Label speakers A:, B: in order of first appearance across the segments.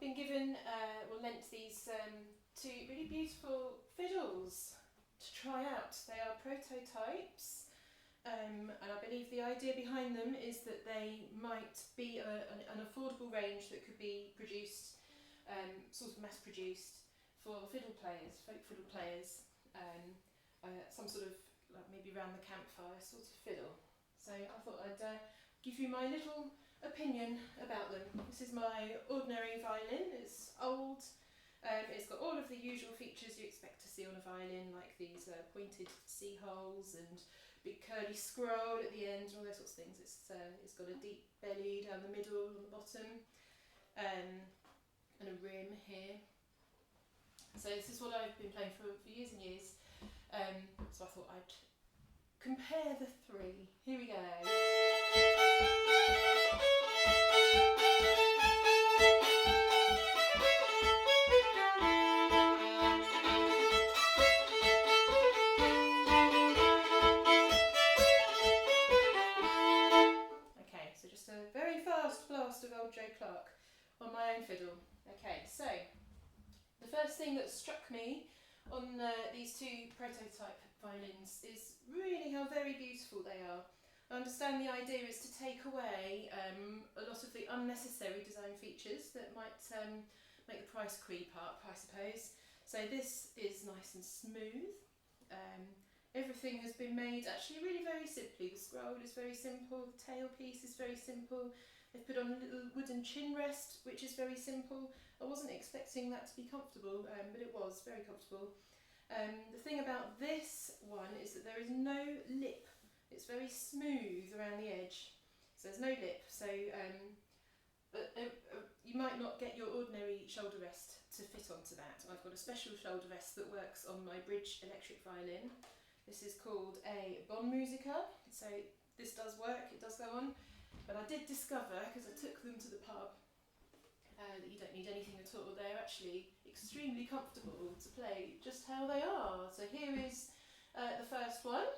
A: been given, lent these two really beautiful fiddles to try out. They are prototypes, and I believe the idea behind them is that they might be an affordable range that could be produced, sort of mass produced for fiddle players, folk fiddle players, some sort of, like maybe round the campfire sort of fiddle. So I thought I'd give you my little opinion about them. This is my ordinary violin. It's old. It's got all of the usual features you expect to see on a violin, like these pointed C holes and big curly scroll at the end and all those sorts of things. It's got a deep belly down the middle and the bottom, and a rim here. So this is what I've been playing for years and years. So I thought I'd compare the three. Here we go. Okay, so just a very fast blast of old Joe Clark on my own fiddle. Okay, so the first thing that struck me on these two prototype violins is really how very beautiful they are. I understand the idea is to take away a lot of the unnecessary design features that might make the price creep up, I suppose. So this is nice and smooth. Everything has been made actually really very simply. The scroll is very simple, the tailpiece is very simple. They've put on a little wooden chin rest, which is very simple. I wasn't expecting that to be comfortable, but it was very comfortable. The thing about this one is that there is no lip. It's very smooth around the edge, so there's no lip. So you might not get your ordinary shoulder rest to fit onto that. I've got a special shoulder rest that works on my bridge electric violin. This is called a Bon Musica, so this does work, it does go on. But I did discover, because I took them to the pub, that you don't need anything at all. They're actually extremely comfortable to play just how they are. So here is the first one.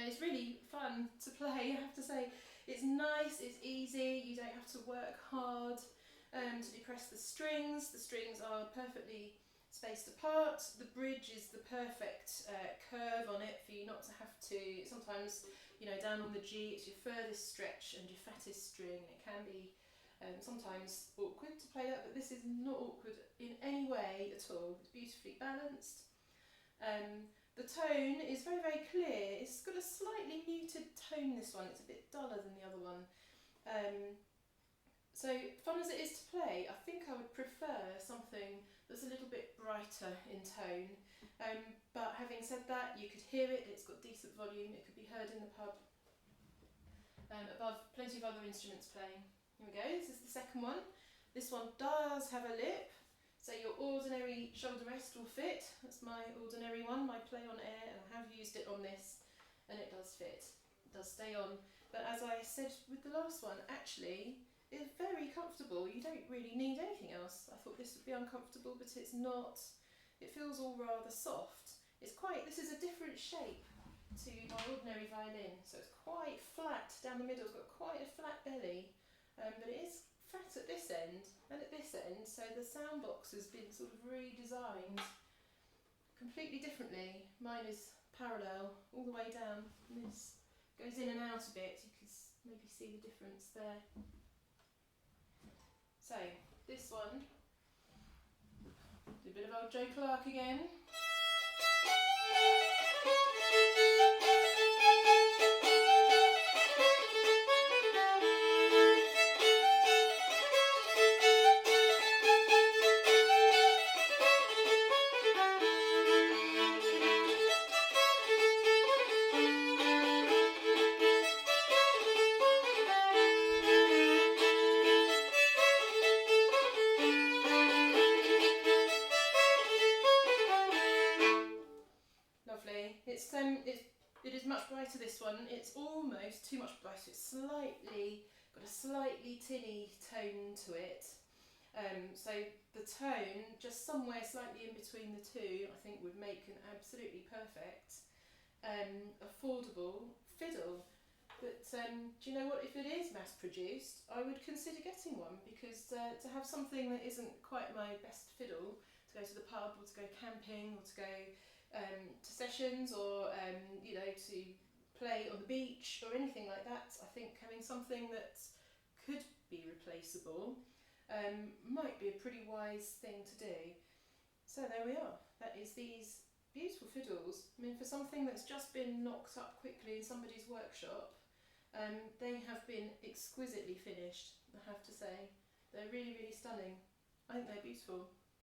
A: It's really fun to play, I have to say. It's nice, it's easy, you don't have to work hard to depress the strings. The strings are perfectly spaced apart. The bridge is the perfect curve on it for you not to have to, sometimes, you know, down on the G it's your furthest stretch and your fattest string. It can be sometimes awkward to play that, but this is not awkward in any way at all. It's beautifully balanced. The tone is very, very clear. It's got a slightly muted tone, this one. It's a bit duller than the other one. So fun as it is to play, I think I would prefer something that's a little bit brighter in tone. But having said that, you could hear it. It's got decent volume. It could be heard in the pub. Above, plenty of other instruments playing. Here we go. This is the second one. This one does have a lip. So your ordinary shoulder rest will fit. That's my ordinary one, my play on air, and I have used it on this, and it does fit. It does stay on. But as I said with the last one, actually, it's very comfortable. You don't really need anything else. I thought this would be uncomfortable, but it's not. It feels all rather soft. This is a different shape to my ordinary violin. So it's quite flat down the middle. It's got quite a flat belly, but it is fat at this end and at this end, so the sound box has been sort of redesigned completely differently. Mine is parallel all the way down, and this goes in and out a bit. You can maybe see the difference there. So this one, do a bit of old Joe Clark again. to this one, it's almost too much bright. It's got a slightly tinny tone to it. So the tone, just somewhere slightly in between the two, I think would make an absolutely perfect, affordable fiddle. But do you know what, if it is mass produced, I would consider getting one, because to have something that isn't quite my best fiddle, to go to the pub or to go camping or to go to sessions or to play on the beach or anything like that, I think having something that could be replaceable might be a pretty wise thing to do. So there we are, that is these beautiful fiddles. I mean, for something that's just been knocked up quickly in somebody's workshop, they have been exquisitely finished, I have to say. They're really, really stunning. I think they're beautiful.